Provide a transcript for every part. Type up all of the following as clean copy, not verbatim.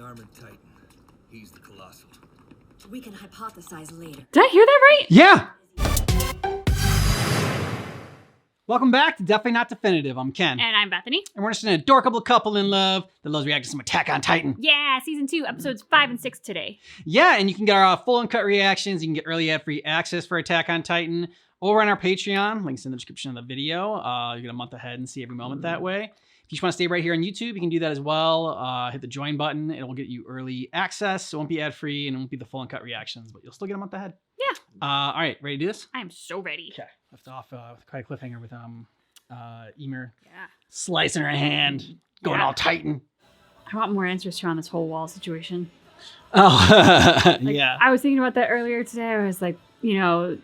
armored Titan. He's the Colossal. We can hypothesize later. Did I hear that right? Yeah. Welcome back to Definitely Not Definitive. I'm Ken. And I'm Bethany. And we're just an adorable couple in love that loves reacting to some Attack on Titan. Yeah, season 2, episodes 5 and 6 today. Yeah, and you can get our full uncut reactions. You can get early ad-free access for Attack on Titan over on our Patreon. Links in the description of the video. You get a month ahead and see every moment that way. If you just want to stay right here on YouTube, you can do that as well. Hit the join button. It will get you early access. So it won't be ad-free and it won't be the full uncut reactions, but you'll still get a month ahead. Yeah. All right, ready to do this? I am so ready. Okay. Left off with quite a cliffhanger with Ymir Yeah. slicing her hand, going all Titan. I want more answers to on this whole wall situation. Oh, Like, yeah. I was thinking about that earlier today. I was like, you know,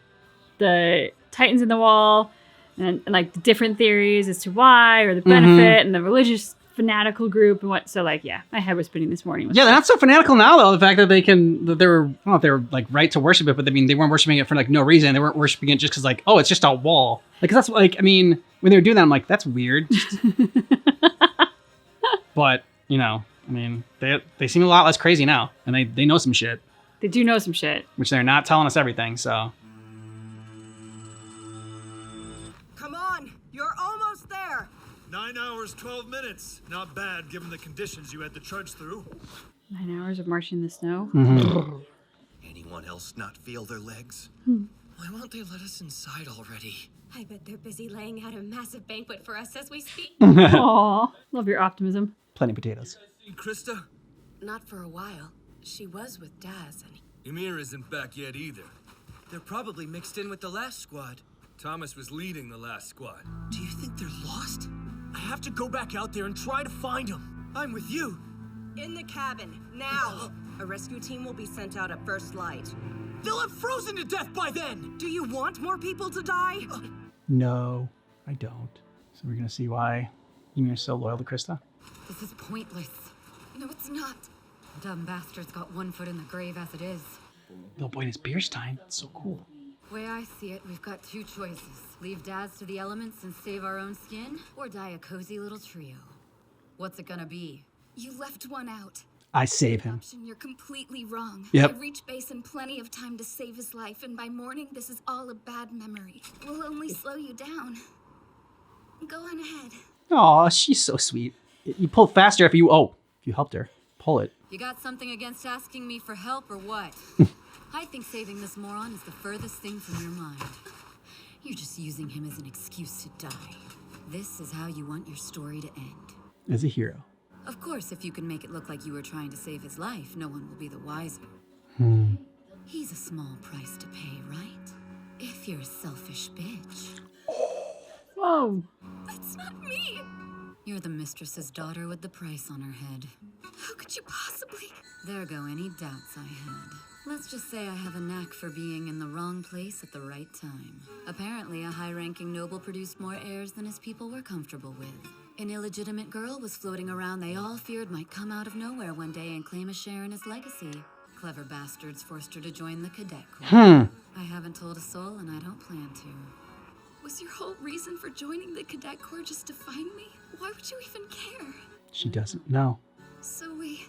the Titans in the wall and like the different theories as to why or the benefit and the religious fanatical group and what. So like, yeah, my head was spinning this morning. Yeah, they're not so fanatical now, though. The fact that they can, that they were, I don't know if they were like right to worship it, but I mean, they weren't worshiping it for like no reason. They weren't worshiping it just because like, oh, it's just a wall. Like, that's like, I mean, when they were doing that, I'm like, that's weird. But, you know, I mean, they seem a lot less crazy now, and they know some shit, They do know some shit. which they're not telling us everything, so. Come on, you're almost there. 9 hours, 12 minutes. Not bad, given the conditions you had to trudge through. 9 hours of marching in the snow. Anyone else not feel their legs? Why won't they let us inside already? I bet they're busy laying out a massive banquet for us as we speak. Aw, love your optimism. Plenty of potatoes. Seen Krista? Not for a while. She was with Daz and Ymir isn't back yet either. They're probably mixed in with the last squad. Thomas was leading the last squad. Do you think they're lost? I have to go back out there and try to find them. I'm with you. in the cabin, now. A rescue team will be sent out at first light. They'll have frozen to death by then! Do you want more people to die? No, I don't. So we're gonna see why Ymir's so loyal to Krista. This is pointless. No, it's not. Dumb bastard's got one foot in the grave as it is. Little boy in his beer stein. It's so cool. Way I see it, we've got two choices. Leave Daz to the elements and save our own skin, or die a cozy little trio. What's it gonna be? You left one out. I save him. Option, you're completely wrong. Yep. I reached base in plenty of time to save his life, and by morning, this is all a bad memory. We'll only slow you down. Go on ahead. Aw, she's so sweet. You pull faster if you helped her. Pull it. You got something against asking me for help or what? I think saving this moron is the furthest thing from your mind. You're just using him as an excuse to die. This is how you want your story to end. As a hero. Of course, if you can make it look like you were trying to save his life, no one will be the wiser. He's a small price to pay, right? If you're a selfish bitch. Whoa. That's not me. You're the mistress's daughter with the price on her head. How could you possibly? There go any doubts I had. Let's just say I have a knack for being in the wrong place at the right time. Apparently, a high-ranking noble produced more heirs than his people were comfortable with. An illegitimate girl was floating around they all feared might come out of nowhere one day and claim a share in his legacy. Clever bastards forced her to join the cadet corps. I haven't told a soul, and I don't plan to. Was your whole reason for joining the cadet corps just to find me? Why would you even care? She doesn't know. So we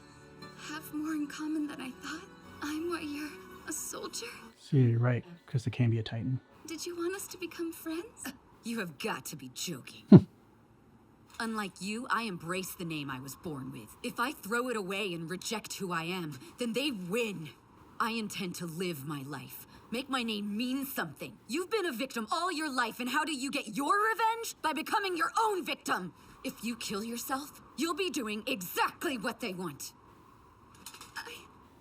have more in common than I thought. I'm why you're a soldier. See, you're right. Krista can be a Titan. Did you want us to become friends? You have got to be joking. Unlike you, I embrace the name I was born with. If I throw it away and reject who I am, then they win. I intend to live my life. Make my name mean something. You've been a victim all your life, and how do you get your revenge? By becoming your own victim. If you kill yourself, you'll be doing exactly what they want.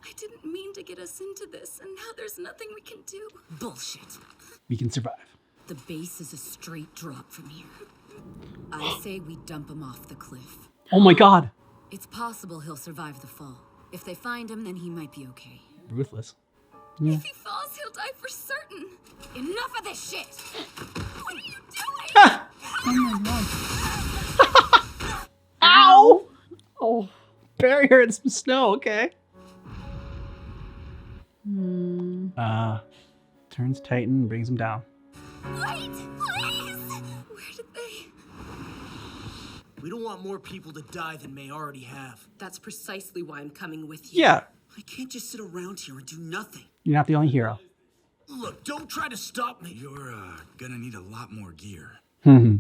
I didn't mean to get us into this, and now there's nothing we can do. Bullshit. We can survive. The base is a straight drop from here. I say we dump him off the cliff. Oh my god. It's possible he'll survive the fall. If they find him, then he might be okay. Ruthless. If he falls, he'll die for certain. Enough of this shit! What are you doing? Ow! Oh. Bury her in some snow, okay? Turns Titan, brings him down. Wait, please! Where did they... We don't want more people to die than may already have. That's precisely why I'm coming with you. Yeah, I can't just sit around here and do nothing. you're not the only hero. Look, don't try to stop me. You're gonna need a lot more gear. Hmm.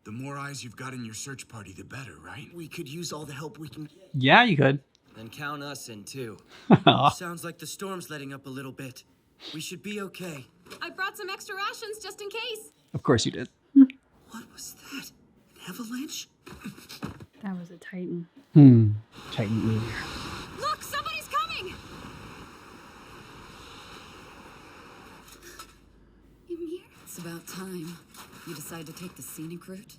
The more eyes you've got in your search party, the better, right? We could use all the help we can get. Yeah, you could. Then count us in too. Of Sounds like the storm's letting up a little bit. We should be okay. I brought some extra rations just in case. course you did. What was that? An avalanche? That was a Titan. Titan meteor. Look, somebody's coming! Ymir? It's about time. You decide to take the scenic route?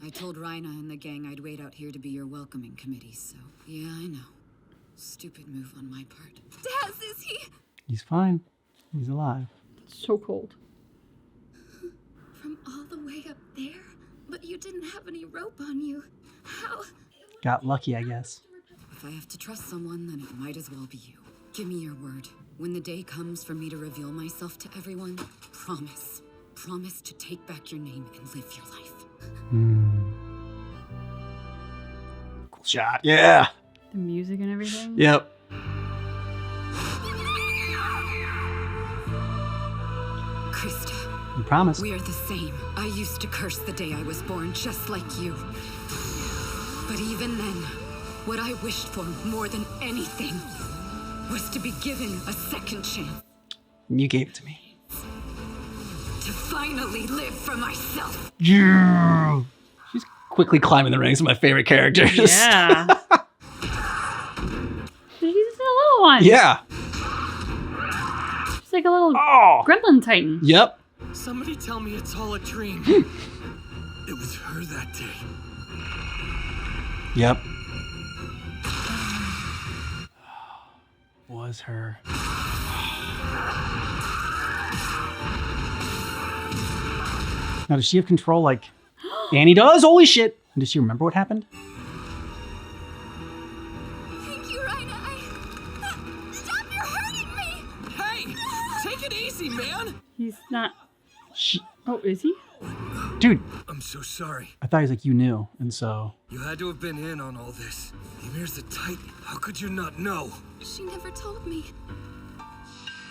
I told Rhina and the gang I'd wait out here to be your welcoming committee, so yeah, I know. Stupid move on my part. Daz, is he? He's fine. He's alive. So cold. From all the way up there? But you didn't have any rope on you. How? Got lucky, I guess. If I have to trust someone, then it might as well be you. Give me your word. When the day comes for me to reveal myself to everyone, promise. Promise to take back your name and live your life. Cool shot. Yeah. The music and everything. Yep. Krista, You promised. we are the same. I used to curse the day I was born, just like you. But even then, what I wished for more than anything was to be given a second chance. You gave it to me. To finally live for myself. Yeah. She's quickly climbing the ranks of my favorite characters. Yeah. She's just a little one. Yeah. She's like a little Oh. gremlin Titan. Yep. Somebody tell me it's all a dream. It was her that day. Yep. Was her. Now, does she have control like Annie does? Holy shit. And does she remember what happened? Thank you, Rhina. Stop, you're hurting me! Hey! Take it easy, man! He's not. She, Oh, is he? dude, I'm so sorry. I thought he was like, you knew. And so, You had to have been in on all this. Ymir's a Titan. How could you not know? She never told me.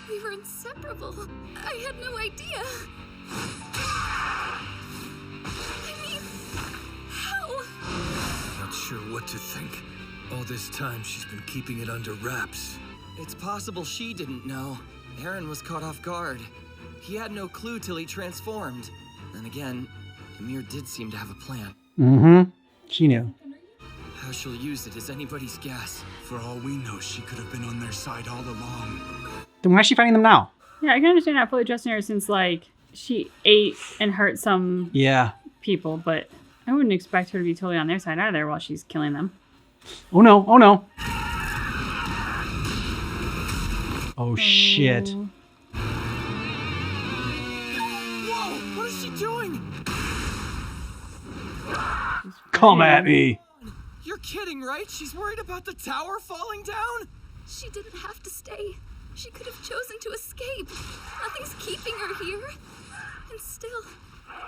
We were inseparable. I had no idea. I mean, how? Not sure what to think. All this time, she's been keeping it under wraps. It's possible she didn't know. Aaron was caught off guard. He had no clue till he transformed. Then again, Ymir did seem to have a plan. she knew. How she'll use it is anybody's guess. For all we know, she could have been on their side all along. Then why is she fighting them now? Yeah, I can understand not fully trusting her since, like, she ate and hurt some Yeah. people, but I wouldn't expect her to be totally on their side either while she's killing them. Oh no, oh no. Oh shit. Whoa! What is she doing? Come at me. You're kidding, right? She's worried about the tower falling down? She didn't have to stay. She could have chosen to escape. Nothing's keeping her here. And still,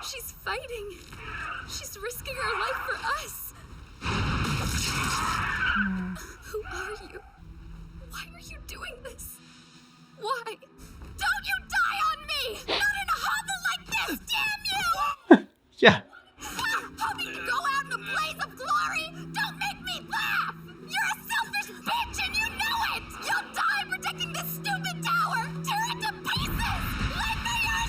she's fighting. She's risking her life for us. Who are you? Why are you doing this? Why? Don't you die on me! Not in a hovel like this, damn you! Yeah. Hoping to go out in a blaze of glory? Don't make me laugh! You're a selfish bitch and you know it! You'll die protecting this stupid tower! Tear it to pieces! Lend me your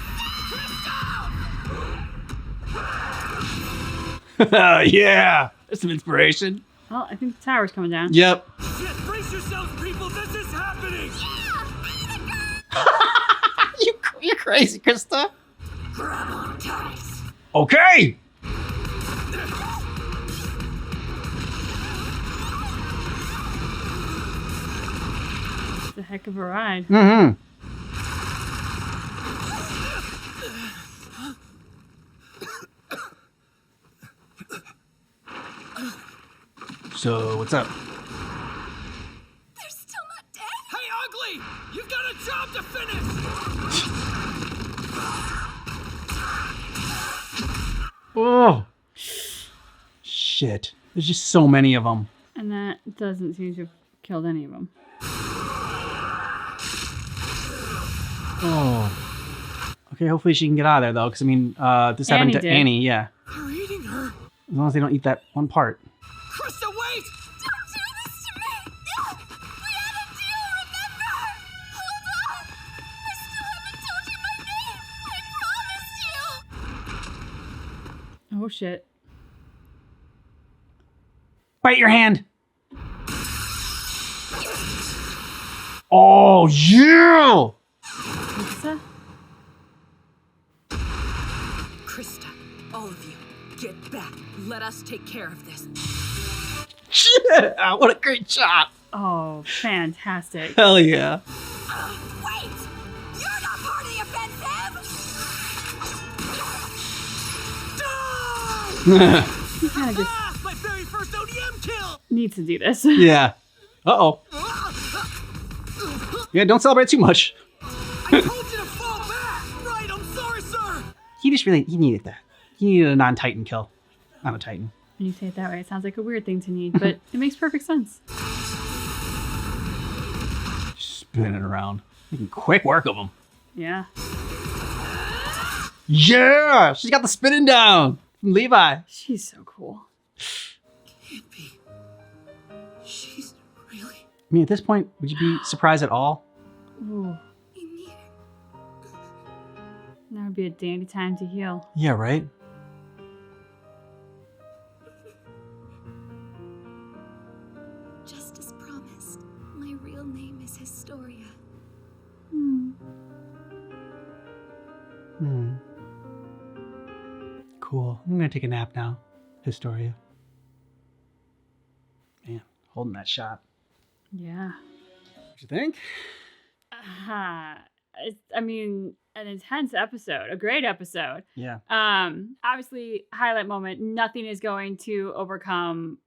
stick! Yeah. There's some inspiration. Well, I think the tower's coming down. Yep. Shit, brace yourselves, people! This is happening! You're crazy, Krista. Grab on tight. Okay. It's a heck of a ride. Mm-hmm. So, what's up? They're still not dead? Hey, Ugly! You've got a job to finish! Oh. Shit. There's just so many of them. And that doesn't seem to have killed any of them. Oh. Okay, hopefully she can get out of there, though, because, I mean, this happened to did. Annie, yeah. They're eating her. As long as they don't eat that one part. Krista, wait! Don't do this to me! We had a deal, remember? Hold on! I still haven't told you my name! I promised you! Oh, shit. Bite your hand! Oh, yeah! Lisa? Krista, all of you, get back. Let us take care of this. Shit! What a great shot! Oh, fantastic. Hell yeah. Wait! You're not part of the offensive! He kind of just My very first ODM kill! needs to do this. Yeah. Uh-oh. Yeah, don't celebrate too much. I told you to fall back! Right, I'm sorry, sir! He needed that. He needed a non-Titan kill. Not a Titan. When you say it that way, it sounds like a weird thing to need, but it makes perfect sense. Spinning around. Making quick work of him. Yeah. Yeah! She's got the spinning down from Levi. She's so cool. Can't be. She's really. I mean, at this point, would you be surprised at all? Ooh. That would be a dandy time to heal. Yeah, right? Just as promised, my real name is Historia. Cool. I'm gonna take a nap now. Historia. Man, holding that shot. Yeah. What you think? I mean, an intense episode, a great episode. Yeah. Obviously, highlight moment. Nothing is going to overcome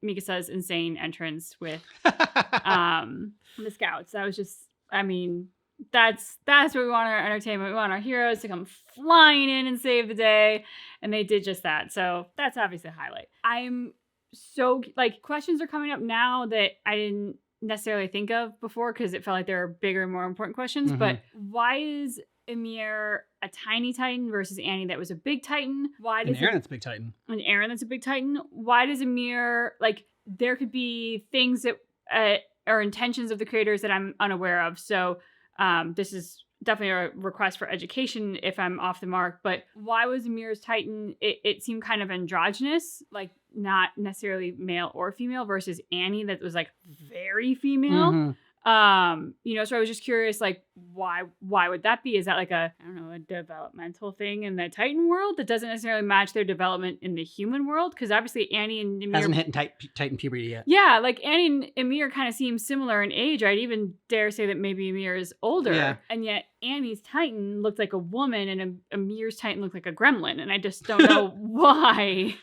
Mikasa's insane entrance with the scouts. That was just, I mean, that's what we want our entertainment. We want our heroes to come flying in and save the day, and they did just that. So that's obviously a highlight. I'm so, like, questions are coming up now that I didn't necessarily think of before because it felt like there were bigger and more important questions. But why is Ymir a tiny Titan versus Annie that was a big Titan? Why does Aaron, that's a big Titan. and Aaron that's a big Titan? Why does Ymir, like, there could be things that are intentions of the creators that I'm unaware of. So this is definitely a request for education if I'm off the mark. But why was Ymir's Titan? It seemed kind of androgynous, like not necessarily male or female, versus Annie that was like very female. You know, so I was just curious, like, why would that be? Is that like a, I don't know, a developmental thing in the Titan world that doesn't necessarily match their development in the human world? Because obviously Annie and Ymir Hasn't hit Titan puberty yet. yeah, like Annie and Ymir kind of seem similar in age. I'd even dare say that maybe Ymir is older. Yeah. And yet Annie's Titan looked like a woman and Ymir's Titan looked like a gremlin. And I just don't know why.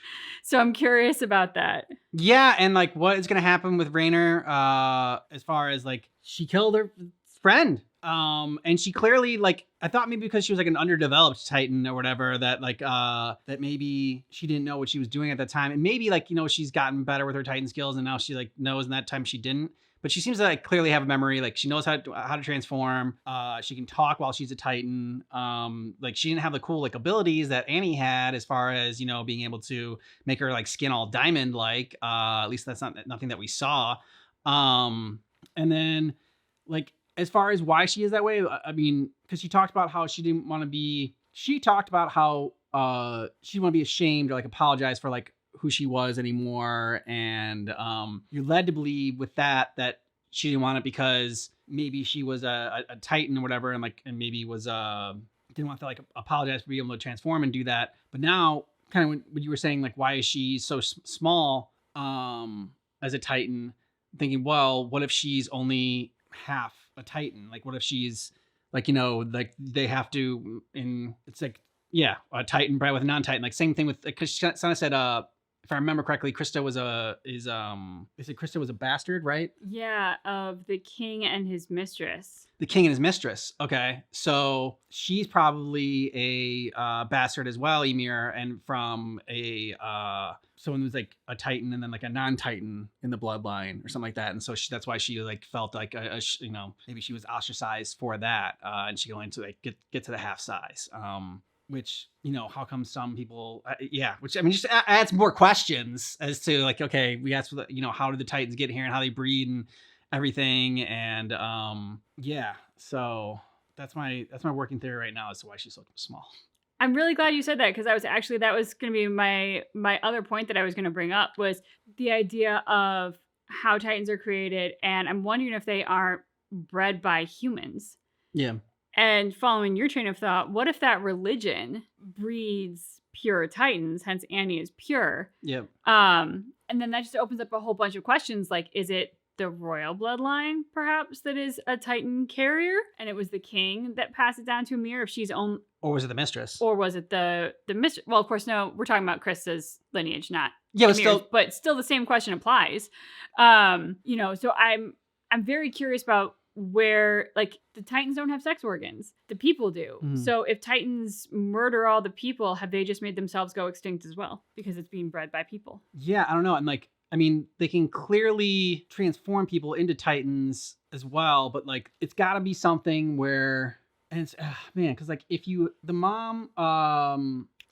So I'm curious about that. Yeah, and like what is gonna happen with Raynor as far as like she killed her friend. And she clearly, like, I thought maybe because she was like an underdeveloped Titan or whatever, that like that maybe she didn't know what she was doing at that time. And maybe like, you know, she's gotten better with her Titan skills and now she like knows, and that time she didn't. But she seems to like clearly have a memory. Like she knows how to transform. She can talk while she's a Titan. Like she didn't have the cool like abilities that Annie had as far as, you know, being able to make her like skin all diamond like. At least that's nothing that we saw. And then like as far as why she is that way, I mean, because she talked about how she didn't want to be. She talked about how she didn't want to be ashamed or like apologize for like who she was anymore, and you're led to believe with that she didn't want it because maybe she was a Titan or whatever, and maybe was didn't want to like apologize for being able to transform and do that. But now, kind of when you were saying like why is she so small as a Titan, thinking, well, what if she's only half a Titan? Like what if she's like, you know, like they have to it's like, yeah, a Titan bred with a non-Titan, like same thing with, because she kind of said if I remember correctly, Krista was Krista was a bastard, right? Yeah, of the king and his mistress. The king and his mistress. Okay, so she's probably a bastard as well, Ymir, and from a someone who's like a Titan and then like a non-Titan in the bloodline or something like that. And so that's why she like felt like maybe she was ostracized for that, and she going to like get to the half size. Which, how come some people, which I mean, just adds more questions as to like, okay, we asked, how did the Titans get here and how they breed and everything. And so that's my working theory right now as to why she's so small. I'm really glad you said that, because that was going to be my other point that I was going to bring up, was the idea of how Titans are created. And I'm wondering if they aren't bred by humans. Yeah. And following your train of thought, what if that religion breeds pure Titans, hence Annie is pure? Yep. And then that just opens up a whole bunch of questions, like, is it the royal bloodline, perhaps, that is a Titan carrier? And it was the king that passed it down to Ymir, if she's own... Or was it the mistress? Or was it the mistress? Well, of course, no, we're talking about Krista's lineage, not Ymir's, but still the same question applies. So I'm very curious about where, like, the Titans don't have sex organs. The people do. Mm. So if Titans murder all the people, have they just made themselves go extinct as well? Because it's being bred by people. Yeah, I don't know. And like, I mean, they can clearly transform people into Titans as well, but like, it's gotta be something where, and it's, because like the mom,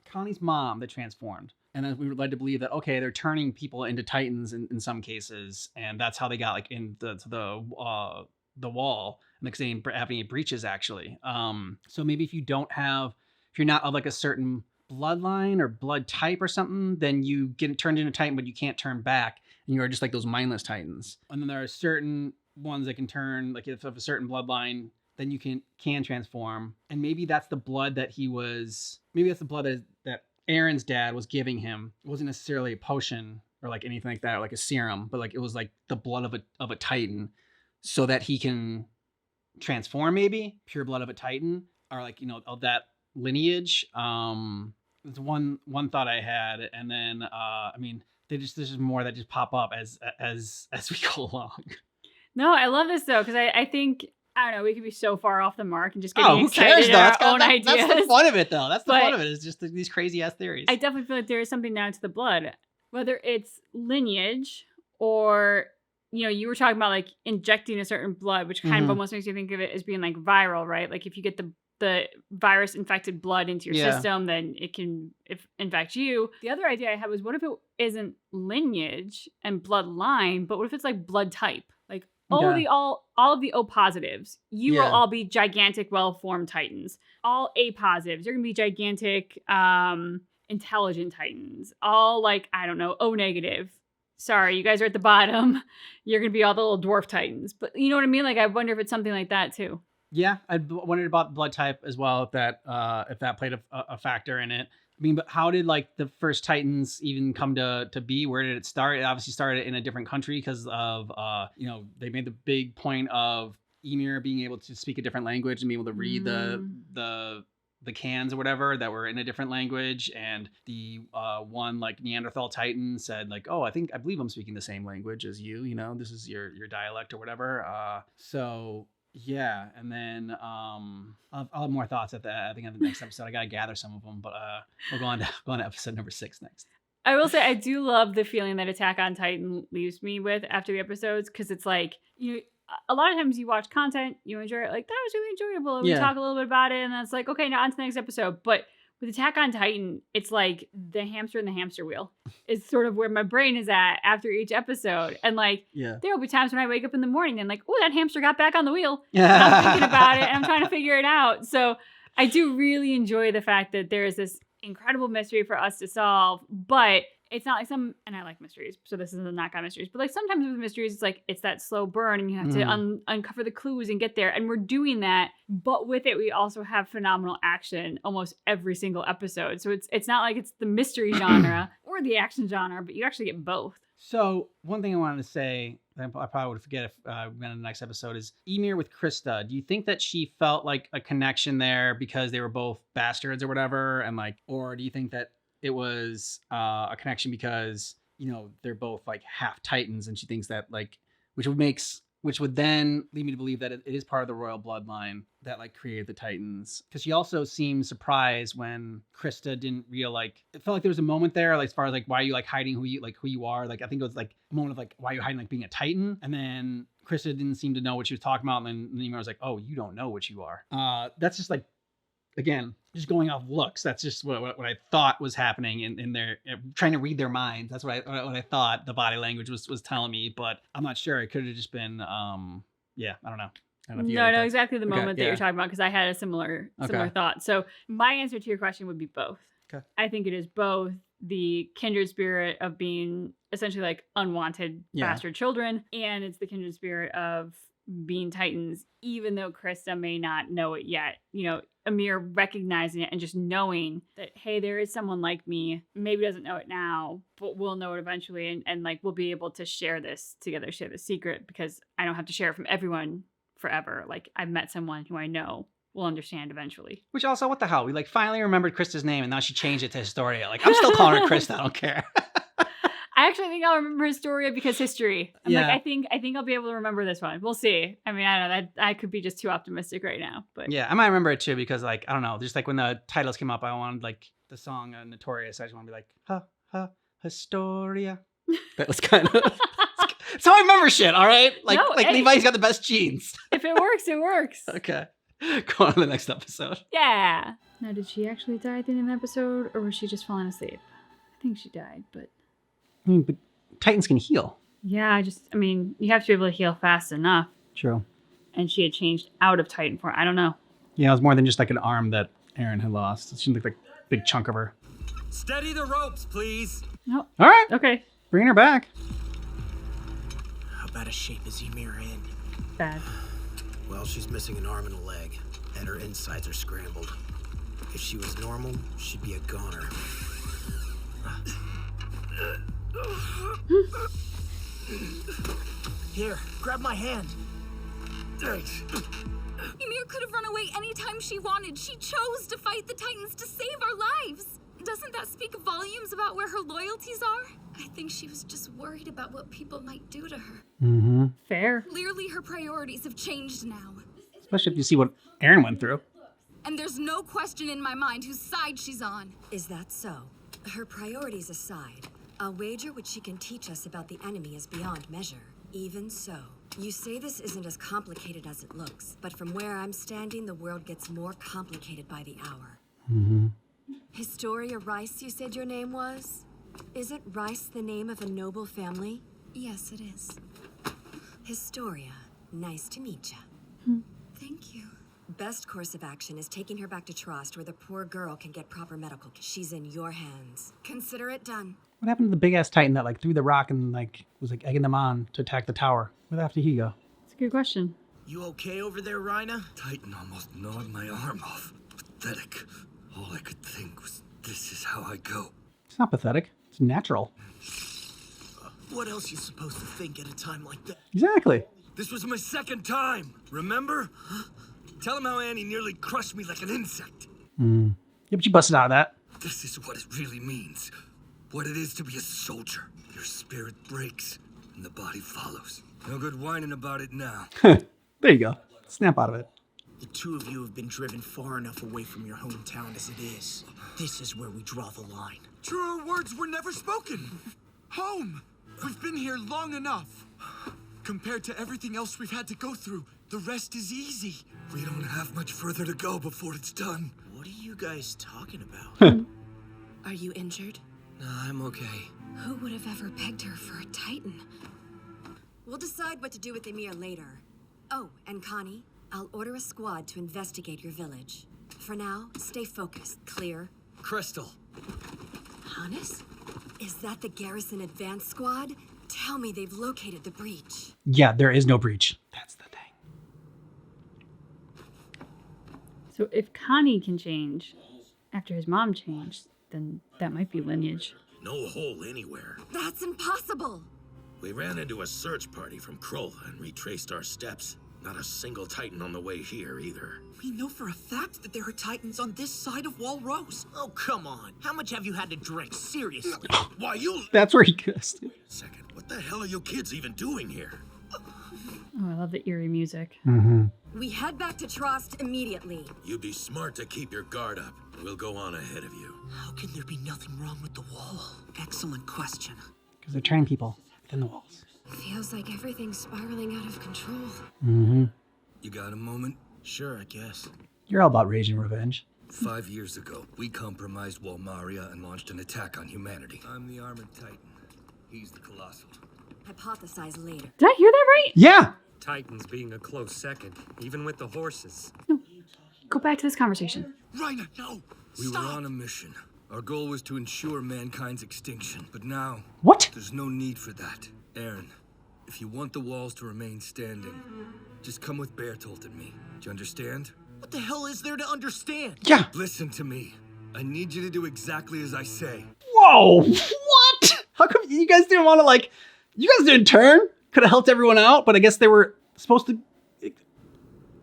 Connie's mom that transformed, and then we were led to believe that, okay, they're turning people into Titans in some cases, and that's how they got like into the wall, and like saying having breaches actually. So maybe if you're not of like a certain bloodline or blood type or something, then you get turned into Titan, but you can't turn back, and you are just like those mindless Titans. And then there are certain ones that can turn, like if of a certain bloodline, then you can transform. And maybe that's the blood that that Aaron's dad was giving him. It wasn't necessarily a potion or like anything like that, or like a serum, but like it was like the blood of a Titan, so that he can transform, maybe pure blood of a Titan, or like, of that lineage. It's one thought I had. And then, there's just more that just pop up as we go along. No, I love this though, because I think, I don't know, we could be so far off the mark and just getting who excited cares, though? at our own ideas. That's the fun of it, though. That's the fun of it, is just these crazy ass theories. I definitely feel like there is something down to the blood, whether it's lineage or, you were talking about like injecting a certain blood, which kind of almost makes you think of it as being like viral, right? Like if you get the virus infected blood into your system, then it can infect you. The other idea I had was, what if it isn't lineage and bloodline, but what if it's like blood type? Like all of the O positives, will all be gigantic, well-formed Titans. All A positives, you're gonna be gigantic, intelligent Titans. All like, I don't know, O negative. Sorry, you guys are at the bottom. You're gonna be all the little dwarf Titans. But you know what I mean? Like, I wonder if it's something like that too. Yeah, I wondered about blood type as well, if that played a factor in it. I mean, but how did like the first Titans even come to be? Where did it start? It obviously started in a different country because of they made the big point of Ymir being able to speak a different language and being able to read the cans or whatever that were in a different language. And the one like Neanderthal Titan said like, oh, I believe I'm speaking the same language as you. This is your dialect or whatever. So. Yeah, and then I'll have more thoughts at that. I think on the next episode, I gotta gather some of them, but we'll go on to episode number 6 next. I will say I do love the feeling that Attack on Titan leaves me with after the episodes, because it's like, a lot of times you watch content, you enjoy it, like that was really enjoyable, and we talk a little bit about it, and that's like, okay, now on to the next episode. But with Attack on Titan, it's like the hamster in the hamster wheel. It's sort of where my brain is at after each episode. And like, there will be times when I wake up in the morning and like, oh, that hamster got back on the wheel. And I'm thinking about it and I'm trying to figure it out. So I do really enjoy the fact that there is this incredible mystery for us to solve, but it's not like and I like mysteries, so this isn't a knock on mysteries, but like sometimes with mysteries, it's like, it's that slow burn and you have to uncover the clues and get there. And we're doing that, but with it, we also have phenomenal action almost every single episode. So it's not like it's the mystery genre or the action genre, but you actually get both. So one thing I wanted to say, I probably would forget if we went in the next episode, is Ymir with Krista. Do you think that she felt like a connection there because they were both bastards or whatever? And like, or do you think that it was a connection because, you know, they're both like half Titans, and she thinks that like, which would then lead me to believe that it is part of the royal bloodline that like created the Titans. Because she also seemed surprised when Krista didn't it felt like there was a moment there, like as far as like why are you like hiding who you are. Like I think it was like a moment of like why are you hiding like being a Titan, and then Krista didn't seem to know what she was talking about, and then Ymir was like, oh, you don't know what you are. That's just like, again, just going off looks. That's just what I thought was happening in their trying to read their minds. That's what I thought the body language was telling me, but I'm not sure. It could have just been, yeah, I don't know. I don't know if you No, had no, that. exactly the Okay, moment that yeah. you're talking about, because I had a similar thought. So my answer to your question would be both. Okay. I think it is both the kindred spirit of being essentially like unwanted bastard children, and it's the kindred spirit of being Titans, even though Krista may not know it yet. You know, Ymir recognizing it and just knowing that, hey, there is someone like me, maybe doesn't know it now, but we'll know it eventually, and like we'll be able to share this together, share the secret, because I don't have to share it from everyone forever. Like I've met someone who I know will understand eventually. Which also, what the hell? We like finally remembered Krista's name, and now she changed it to Historia. Like I'm still calling her Krista. I don't care. I actually think I'll remember Historia because history. I'm Yeah. like, I think I'll be able to remember this one. We'll see. I mean, I don't know. That I could be just too optimistic right now, but Yeah, I might remember it too because like I don't know, just like when the titles came up, I wanted like the song Notorious. I just want to be like, Historia. That was kind of. That's how I remember shit. All right, like No, hey. Levi's got the best genes. if it works, it works. Okay, go on to the next episode. Yeah. Now, did she actually die at the end of the episode, or was she just falling asleep? I think she died, but I mean, but Titans can heal. yeah, I mean, you have to be able to heal fast enough. True. And she had changed out of Titan form. I don't know. Yeah, it was more than just like an arm that Aaron had lost. It seemed like a big chunk of her. Steady the ropes, please. No. All right, Okay. bringing her back. How bad a shape is Ymir in? Bad. Well, she's missing an arm and a leg, and her insides are scrambled. If she was normal, she'd be a goner. Here, grab my hand. Thanks. Ymir could have run away anytime she wanted. She chose to fight the Titans to save our lives. Doesn't that speak volumes about where her loyalties are? I think she was just worried about what people might do to her. Mm-hmm. Fair. Clearly, her priorities have changed now. Especially if you see what Aaron went through. And there's no question in my mind whose side she's on. Is that so? Her priorities aside, I'll wager what she can teach us about the enemy is beyond measure. Even so, you say this isn't as complicated as it looks, but from where I'm standing, the world gets more complicated by the hour. Mm-hmm. Historia Rice, you said your name was? Isn't Rice the name of a noble family? Yes, it is. Historia, nice to meet ya. Thank you. Best course of action is taking her back to Trost, where the poor girl can get proper medical care. She's in your hands. Consider it done. What happened to the big ass Titan that like threw the rock and like was like egging them on to attack the tower? Where the hell did he go? It's a good question. You okay over there, Rhina? Titan almost gnawed my arm off. Pathetic. All I could think was, this is how I go. It's not pathetic. It's natural. What else you supposed to think at a time like that? Exactly. This was my second time, remember? Tell him how Annie nearly crushed me like an insect. Yeah, but you busted out of that. This is what it really means. What it is to be a soldier. Your spirit breaks, and the body follows. No good whining about it now. There you go. Snap out of it. The two of you have been driven far enough away from your hometown as it is. This is where we draw the line. Truer words were never spoken. Home. We've been here long enough. Compared to everything else we've had to go through, the rest is easy. We don't have much further to go before it's done. What are you guys talking about? Are you injured? No, I'm okay. Who would have ever pegged her for a Titan? We'll decide what to do with Ymir later. Oh, and Connie, I'll order a squad to investigate your village. For now, stay focused. Clear? Crystal. Hannes? Is that the Garrison Advance Squad? Tell me they've located the breach. Yeah, there is no breach. That's the thing. So if Connie can change after his mom changed, then that might be lineage. No hole anywhere. That's impossible! We ran into a search party from Krolla and retraced our steps. Not a single Titan on the way here, either. We know for a fact that there are Titans on this side of Wall Rose. Oh, come on. How much have you had to drink? Seriously. Why, you... That's where he goes. Second, what the hell are you kids even doing here? Oh, I love the eerie music. We head back to Trost immediately. You'd be smart to keep your guard up. We'll go on ahead of you. How can there be nothing wrong with the wall? Excellent question. Because they're training people within the walls. Feels like everything's spiraling out of control. You got a moment? Sure, I guess. You're all about rage and revenge. 5 years ago, we compromised Walmaria and launched an attack on humanity. I'm the Armored Titan. He's the Colossal. Hypothesize later. Did I hear that right? Yeah. Titans being a close second, even with the horses. Go back to this conversation. Reiner, no! We were on a mission. Our goal was to ensure mankind's extinction, but now... What? There's no need for that. Eren, if you want the walls to remain standing, just come with Bertolt and me. Do you understand? What the hell is there to understand? Yeah. Listen to me. I need you to do exactly as I say. Whoa. What? How come you guys didn't want to, like... You guys didn't turn? Could have helped everyone out, but I guess they were supposed to...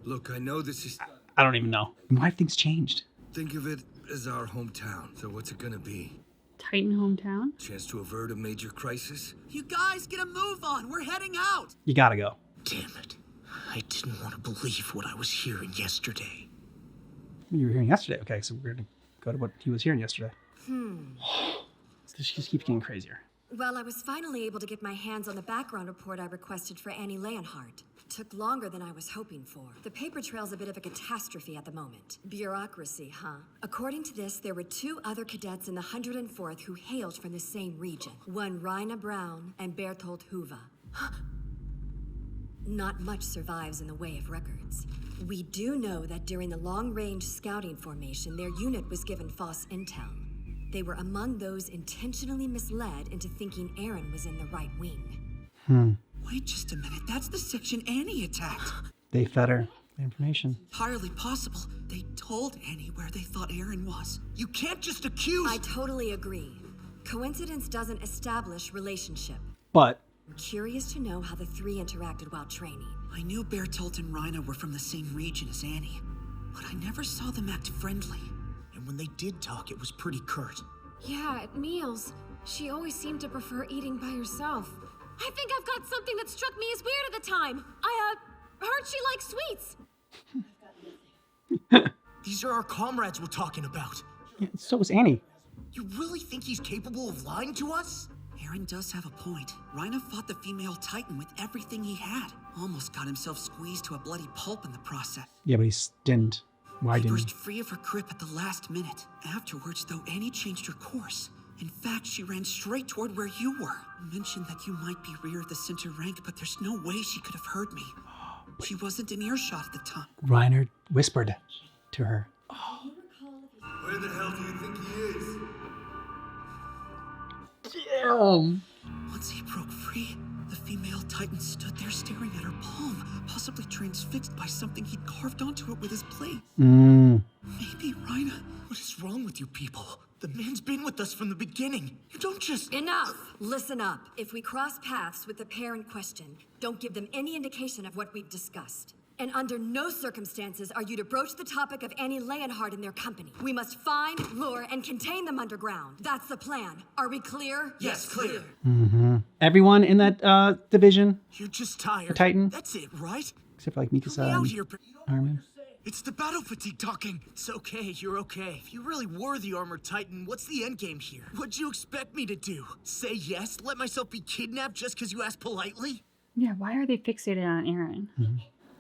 Look, I know this is... I don't even know. Why have things changed? Think of it as our hometown. So what's it gonna be? Titan hometown? Chance to avert a major crisis? You guys get a move on. We're heading out. You gotta go. Damn it. I didn't want to believe what I was hearing yesterday. You were hearing yesterday. Okay, so we're gonna go to what he was hearing yesterday. This just keeps getting crazier. Well, I was finally able to get my hands on the background report I requested for Annie Leonhardt. Took longer than I was hoping for. The paper trail's a bit of a catastrophe at the moment. Bureaucracy, huh? According to this, there were 2 other cadets in the 104th who hailed from the same region. One Reiner Braun and Bertolt Hoover. Not much survives in the way of records. We do know that during the long-range scouting formation, their unit was given false intel. They were among those intentionally misled into thinking Eren was in the right wing. Wait just a minute. That's the section Annie attacked. They fed her information. Entirely possible. They told Annie where they thought Eren was. You can't just accuse... I totally agree. Coincidence doesn't establish relationship. But... I'm curious to know how the 3 interacted while training. I knew Bertolt and Reiner were from the same region as Annie, but I never saw them act friendly. And when they did talk, it was pretty curt. Yeah, at meals, she always seemed to prefer eating by herself. I think I've got something that struck me as weird at the time. I, heard she likes sweets. These are our comrades we're talking about. Yeah, so was Annie. You really think he's capable of lying to us? Eren does have a point. Reiner fought the female Titan with everything he had. Almost got himself squeezed to a bloody pulp in the process. Yeah, but he didn't. Why He didn't burst free of her grip at the last minute. Afterwards, though, Annie changed her course. In fact, she ran straight toward where you were. Mentioned that you might be rear of the center rank, but there's no way she could have heard me. She wasn't in earshot at the time. Reiner whispered to her. Where the hell do you think he is? Damn. Once he broke free, the female Titan stood there staring at her palm, possibly transfixed by something he'd carved onto it with his blade. Maybe Reiner. What is wrong with you people? The man's been with us from the beginning. You don't just... Enough! Listen up. If we cross paths with the pair in question, don't give them any indication of what we've discussed. And under no circumstances are you to broach the topic of Annie Leonhardt in their company. We must find, lure, and contain them underground. That's the plan. Are we clear? Yes, clear. Everyone in that division, You're just tired. the Titan, That's it, right? except for like Help me Mikasa out and here. Armin. It's the battle fatigue talking. It's okay, you're okay. If you really were the Armored Titan, what's the endgame here? What'd you expect me to do? Say yes? Let myself be kidnapped just because you asked politely? Yeah, why are they fixated on Eren?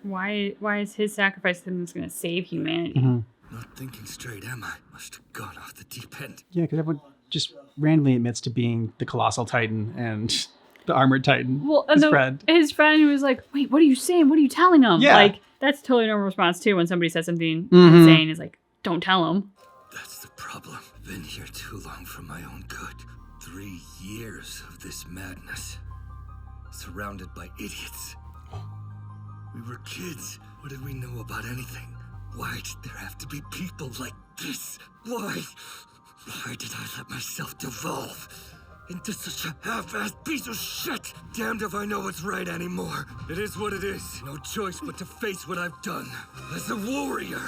Why is his sacrifice the thing that's going to save humanity? Not thinking straight, am I? Must have gone off the deep end. Yeah, because everyone just randomly admits to being the Colossal Titan and the Armored Titan. Well, and his friend was like, wait, what are you saying? What are you telling him? Yeah. Like, that's totally normal response, too, when somebody says something insane. Is like, don't tell him. That's the problem. Been here too long for my own good. 3 years of this madness. Surrounded by idiots. We were kids. What did we know about anything? Why did there have to be people like this? Why? Why did I let myself devolve into such a half-assed piece of shit. Damned if I know what's right anymore. It is what it is. No choice but to face what I've done. As a warrior,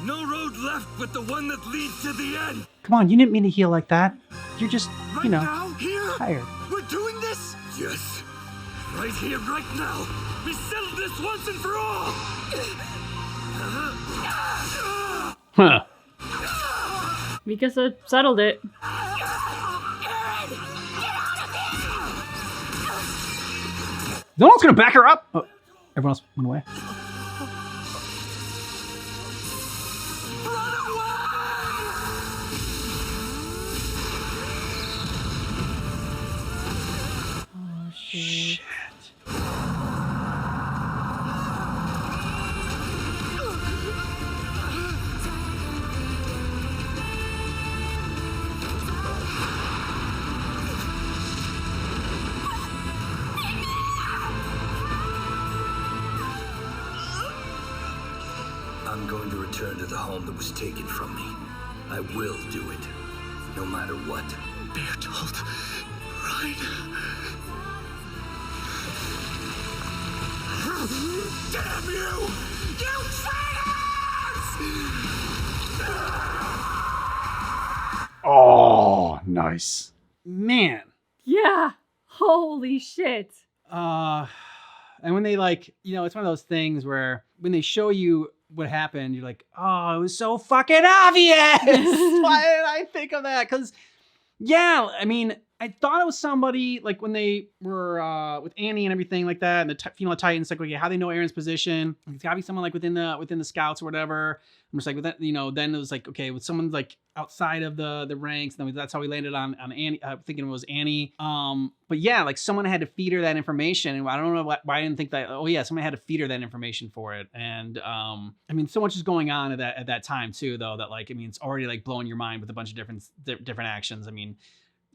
no road left but the one that leads to the end. Come on, you didn't mean to heal like that. You're just, Right now, here? tired. We're doing this? Yes. Right here, right now. We settled this once and for all. Huh. Mikasa settled it. No one's gonna back her up. Oh, everyone else went away. Oh, shit. I'm going to return to the home that was taken from me. I will do it, no matter what. Bertolt, Raina. Damn you! You traitors! Oh, nice. Man. Yeah. Holy shit. And when they like, it's one of those things where when they show you what happened, you're like, oh, it was so fucking obvious. Why did I think of that? Because, yeah, I mean, I thought it was somebody like when they were with Annie and everything like that, and the female Titans, like, okay, how they know Aaron's position? It's gotta be someone like within the scouts or whatever. I'm just like, with that, then it was like, okay, with someone like outside of the ranks, then that's how we landed on Annie. Thinking it was Annie. But yeah, like someone had to feed her that information, and I don't know why I didn't think that. Oh yeah, someone had to feed her that information for it, and I mean, so much is going on at that time too, though. That like, I mean, it's already like blowing your mind with a bunch of different actions. I mean,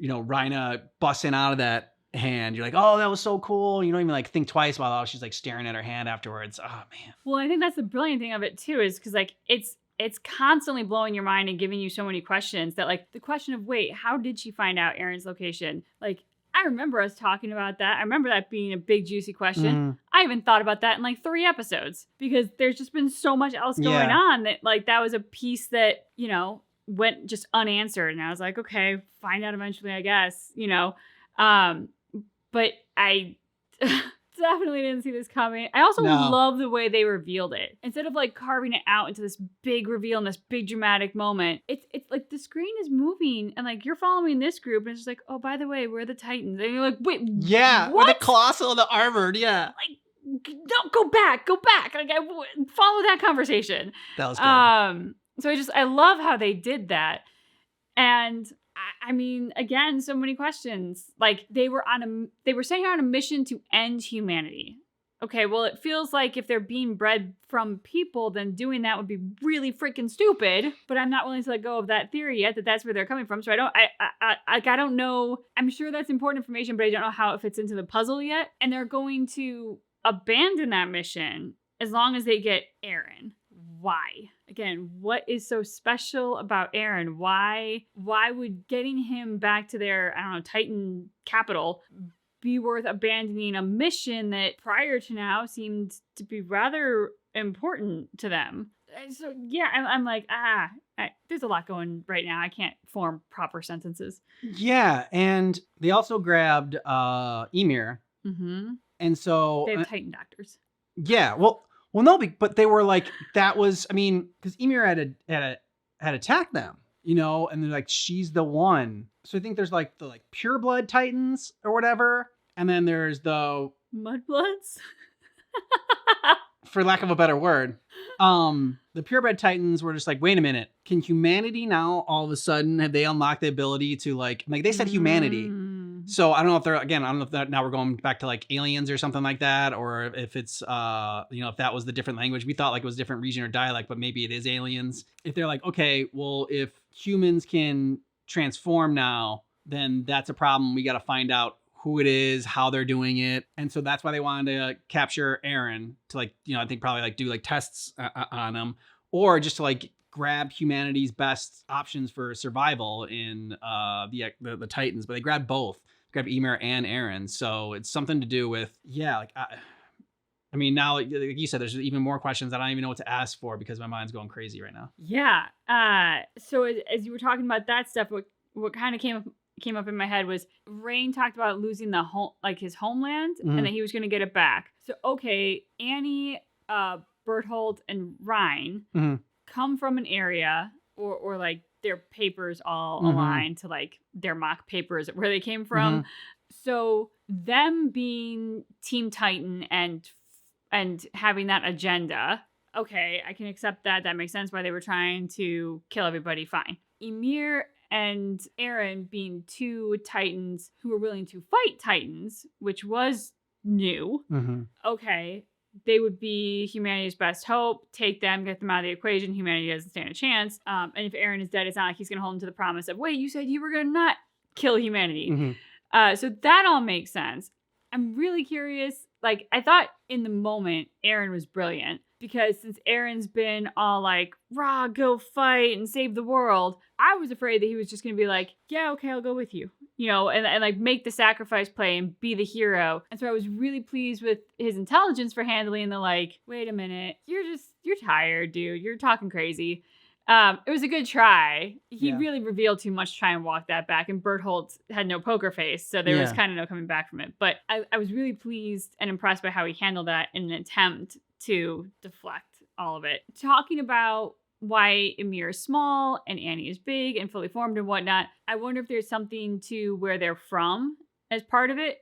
Raina busting out of that hand, you're like, oh, that was so cool. You don't even like think twice about, oh, she's like staring at her hand afterwards. Oh man. Well, I think that's the brilliant thing of it too, is because like it's constantly blowing your mind and giving you so many questions that like the question of, wait, how did she find out Aaron's location? Like, I remember us talking about that. I remember that being a big juicy question. I even thought about that in like 3 episodes because there's just been so much else going on that like that was a piece that, went just unanswered. And I was like, okay, find out eventually, I guess, but I definitely didn't see this coming. I also love the way they revealed it. Instead of like carving it out into this big reveal and this big dramatic moment, it's like the screen is moving and like you're following this group and it's just like, oh, by the way, we're the Titans. And you're like, wait, yeah, what? We're the Colossal and the Armored, yeah. Like, no, go back. Like, follow that conversation. That was good. So I love how they did that. And I mean, again, so many questions. Like they were saying on a mission to end humanity. Okay, well, it feels like if they're being bred from people, then doing that would be really freaking stupid. But I'm not willing to let go of that theory yet, that's where they're coming from. So I don't know. I'm sure that's important information, but I don't know how it fits into the puzzle yet. And they're going to abandon that mission as long as they get Eren. Why? Again, what is so special about Eren? Why would getting him back to their, Titan capital be worth abandoning a mission that prior to now seemed to be rather important to them? So yeah, I'm like, there's a lot going right now. I can't form proper sentences. Yeah, and they also grabbed Ymir. Mm-hmm. And so they have Titan doctors. Yeah, well, no, but they were like, that was, I mean, because Ymir had attacked them, and they're like, she's the one. So I think there's like the pureblood Titans or whatever, and then there's the Mudbloods, for lack of a better word. The purebred Titans were just like, wait a minute, can humanity now all of a sudden have they unlocked the ability to like they said humanity. So I don't know if that now we're going back to like aliens or something like that, or if it's if that was the different language. We thought like it was a different region or dialect, but maybe it is aliens. If they're like, okay, well, if humans can transform now, then that's a problem. We got to find out who it is, how they're doing it. And so that's why they wanted to capture Eren to I think probably do tests on him, or just to grab humanity's best options for survival in the Titans. But they grabbed both. grab Ymir and Eren. So it's something to do with, like, I mean, now, like you said, there's even more questions that I don't even know what to ask for because my mind's going crazy right now. Yeah. So as you were talking about that stuff, what kind of came up in my head was Rain talked about losing the home, like his homeland, and that he was going to get it back. So okay, Annie, Berthold, and Rhine come from an area, or like their papers all align to like their mock papers where they came from. So them being Team Titan and having that agenda, okay, I can accept that. That makes sense why they were trying to kill everybody. Fine. Ymir and Eren being two Titans who were willing to fight Titans, which was new. Okay, they would be humanity's best hope. Take them, get them out of the equation. Humanity doesn't stand a chance. And if Eren is dead, it's not like he's going to hold him to the promise of, wait, you said you were going to not kill humanity. So that all makes sense. I'm really curious. Like, I thought in the moment, Eren was brilliant. Because since Eren's been all like, rah, go fight and save the world, I was afraid that he was just going to be like, yeah, okay, I'll go with you. You know, and like make the sacrifice play and be the hero. And so I was really pleased with his intelligence for handling the like, wait a minute, you're tired, dude. You're talking crazy. It was a good try. He really revealed too much to try and walk that back. And Berthold had no poker face, so there was kind of no coming back from it. But I was really pleased and impressed by how he handled that in an attempt to deflect all of it. Talking about why Ymir is small and Annie is big and fully formed and whatnot, I wonder if there's something to where they're from as part of it.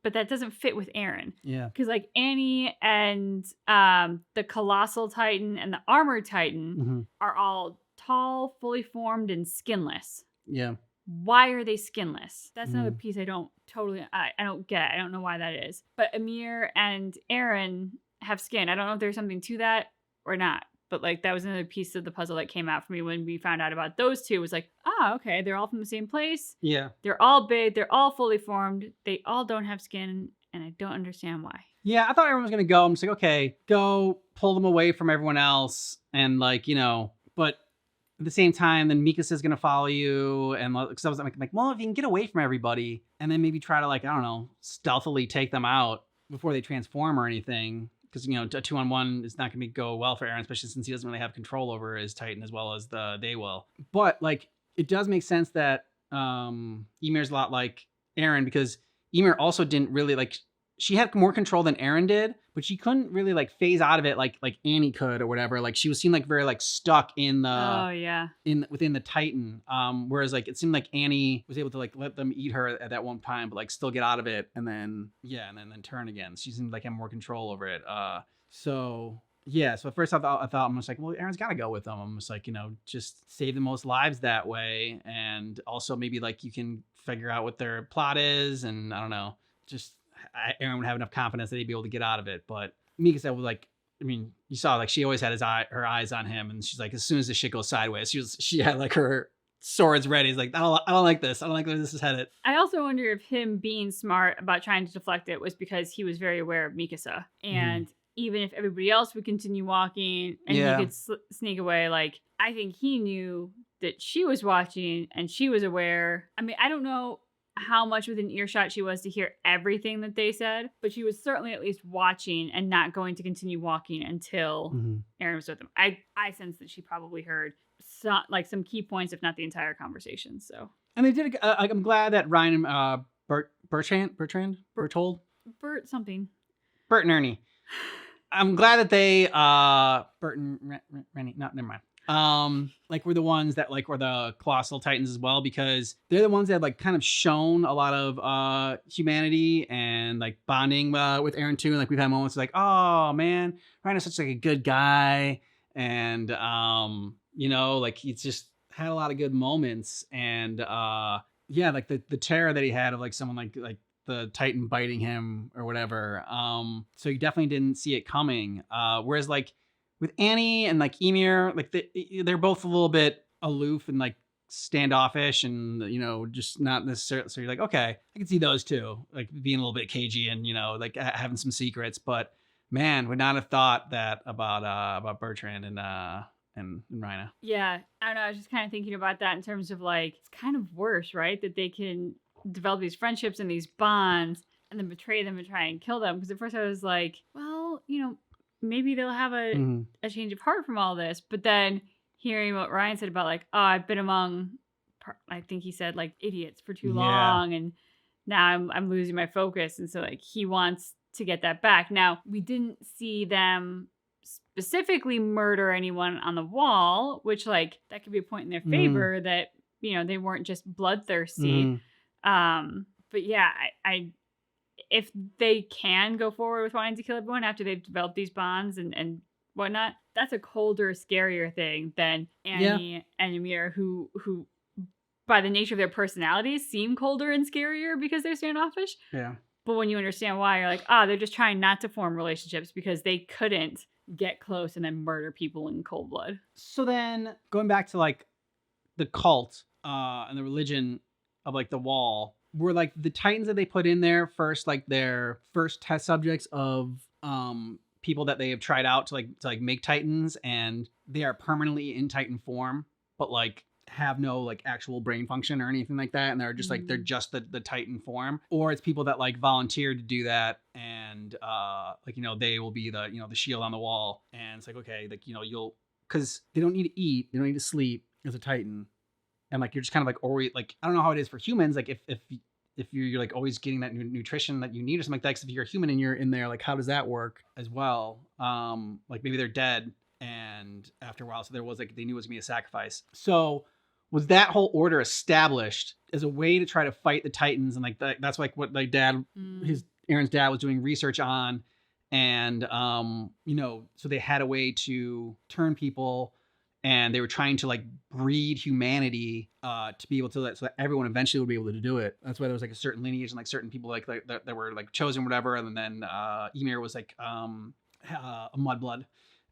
But that doesn't fit with Eren. Yeah. Because like Annie and the Colossal Titan and the Armored Titan are all tall, fully formed, and skinless. Yeah. Why are they skinless? That's another piece I don't get. I don't know why that is. But Ymir and Eren have skin. I don't know if there's something to that or not. But like that was another piece of the puzzle that came out for me when we found out about those two. It was like, okay, they're all from the same place. Yeah. They're all big. They're all fully formed. They all don't have skin, and I don't understand why. Yeah, I thought everyone was going to go. I'm just like, okay, go pull them away from everyone else. And like, you know, but at the same time, then Mikasa's going to follow you. And because I was like, well, if you can get away from everybody and then maybe try to like, I don't know, stealthily take them out before they transform or anything. Because, you know, a 2-on-1 is not going to go well for Eren, especially since he doesn't really have control over his Titan as well as they will. But, like, it does make sense that Ymir's a lot like Eren, because Ymir also didn't really, like, she had more control than Eren did, but she couldn't really, like, phase out of it like Annie could or whatever. Like, she was seemed like very, like, stuck in the... within the Titan. Whereas, like, it seemed like Annie was able to, like, let them eat her at that one time, but, like, still get out of it and then turn again. She seemed like have more control over it. So at first I thought I'm just like, well, Eren's got to go with them. I'm just like, you know, just save the most lives that way. And also maybe, like, you can figure out what their plot is. And I don't know, just... Eren would have enough confidence that he'd be able to get out of it. But Mikasa was like, I mean, you saw like she always had her eyes on him, and she's like, as soon as the shit goes sideways, she had like her swords ready. He's like, I don't like this. I don't like where this is headed. I also wonder if him being smart about trying to deflect it was because he was very aware of Mikasa, and even if everybody else would continue walking and he could sneak away, like I think he knew that she was watching and she was aware. I mean, I don't know how much within earshot she was to hear everything that they said, but she was certainly at least watching and not going to continue walking until Eren was with them. I sense that she probably heard some key points, if not the entire conversation. So, and they did. I'm glad that Ryan and Bertrand, Bert and Ernie. I'm glad that they Bert and Rennie. No, never mind. Like we're the ones that like were the Colossal Titans as well, because they're the ones that have like kind of shown a lot of humanity and like bonding with Eren too. And like we've had moments like, oh man, Ryan is such like a good guy, and you know, like he's just had a lot of good moments. And like the terror that he had of like someone like the Titan biting him or whatever. So you definitely didn't see it coming. Whereas like with Annie and like Ymir, like they're both a little bit aloof and like standoffish, and you know, just not necessarily. So you're like, okay, I can see those two, like being a little bit cagey and you know, like having some secrets. But man, would not have thought that about Bertrand and Rhina. Yeah, I don't know. I was just kind of thinking about that in terms of like it's kind of worse, right? That they can develop these friendships and these bonds and then betray them and try and kill them. Because at first I was like, well, maybe they'll have a change of heart from all this. But then hearing what Ryan said about like, oh, I've been among, I think he said like idiots for too long. And now I'm losing my focus. And so like he wants to get that back. Now, we didn't see them specifically murder anyone on the wall, which like that could be a point in their favor that, they weren't just bloodthirsty. But yeah, I if they can go forward with wanting to kill everyone after they've developed these bonds and whatnot, that's a colder, scarier thing than Annie and Ymir, who by the nature of their personalities seem colder and scarier because they're standoffish. Yeah. But when you understand why, you're like, they're just trying not to form relationships because they couldn't get close and then murder people in cold blood. So then going back to like the cult and the religion of like the wall, were like the Titans that they put in there first, like their first test subjects of people that they have tried out to make Titans, and they are permanently in Titan form, but like have no like actual brain function or anything like that, and they're just like they're just the Titan form, or it's people that like volunteer to do that, and they will be the the shield on the wall, and it's like okay, like you'll, because they don't need to eat, they don't need to sleep as a Titan, and like you're just kind of like always like, I don't know how it is for humans, like if you're like always getting that nutrition that you need or something like that, because if you're a human and you're in there, like how does that work as well? Like maybe they're dead, and after a while, so there was like they knew it was gonna be a sacrifice. So was that whole order established as a way to try to fight the Titans? And like that's like what like Aaron's dad was doing research on. And, so they had a way to turn people, and they were trying to like breed humanity to be able to, so that everyone eventually would be able to do it. That's why there was like a certain lineage and like certain people like that were like chosen, whatever. And then Ymir was like a mudblood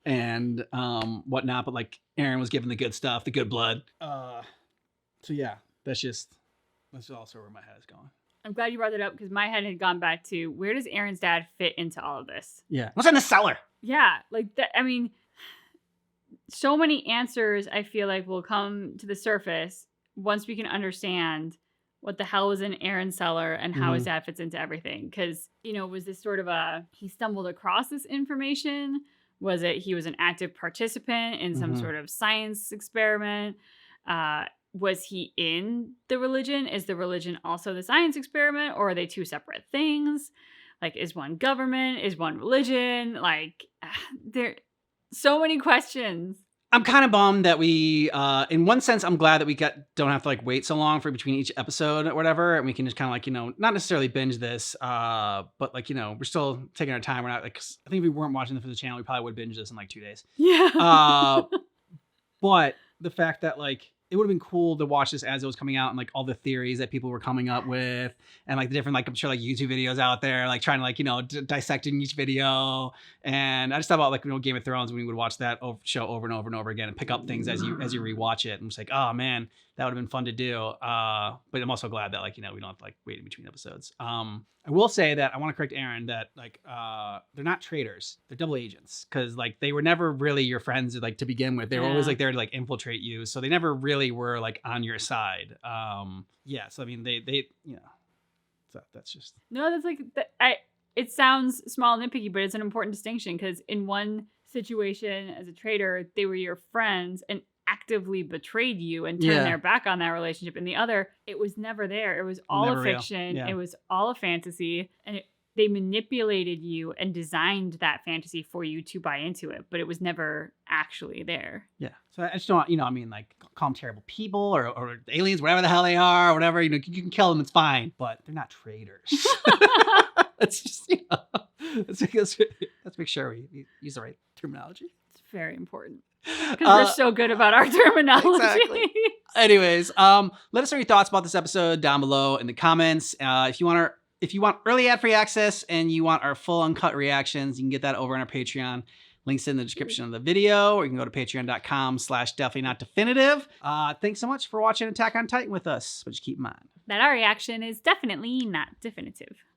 and whatnot, but like Aaron was given the good stuff, the good blood. So yeah, that's also where my head is going. I'm glad you brought that up because my head had gone back to where does Aaron's dad fit into all of this? Yeah. What's in the cellar? Yeah. Like that. I mean, so many answers I feel like will come to the surface once we can understand what the hell was in Aaron's cellar and how his dad fits into everything. Because, was this sort of he stumbled across this information? Was it he was an active participant in some sort of science experiment? Was he in the religion? Is the religion also the science experiment? Or are they two separate things? Like, is one government? Is one religion? Like, there so many questions. I'm kind of bummed that we, in one sense, I'm glad that we don't have to like wait so long for between each episode or whatever. And we can just kind of like, not necessarily binge this, but like, we're still taking our time. We're not like, I think if we weren't watching this for the channel, we probably would binge this in like 2 days. Yeah. But the fact that like, it would have been cool to watch this as it was coming out, and like all the theories that people were coming up with, and like the different, like I'm sure like YouTube videos out there, like trying to like, dissecting each video. And I just thought about like, Game of Thrones, when we would watch that show over and over and over again and pick up things as you rewatch it. I'm just like, oh man, that would have been fun to do. But I'm also glad that like, we don't have to like wait in between episodes. I will say that I want to correct Aaron that like, they're not traitors, they're double agents. Cause like they were never really your friends like to begin with. They were always like there to like infiltrate you. So they never really were like on your side. So I mean, they so that's just. No, that's like, it sounds small and nitpicky, but it's an important distinction because in one situation as a traitor, they were your friends and actively betrayed you and turned their back on that relationship. In the other, it was never there. It was all never a fiction. It was all a fantasy. And they manipulated you and designed that fantasy for you to buy into it, but it was never actually there. Yeah. So I just don't, like call them terrible people or aliens, whatever the hell they are, or whatever, you can kill them. It's fine, but they're not traitors. Let's just, let's make sure we use the right terminology. It's very important. Because we're so good about our terminology. Exactly. Anyways, let us know your thoughts about this episode down below in the comments. If you want early ad-free access and you want our full uncut reactions, you can get that over on our Patreon. Links in the description of the video, or you can go to patreon.com/definitely-not-definitive. Thanks so much for watching Attack on Titan with us. But just keep in mind that our reaction is definitely not definitive.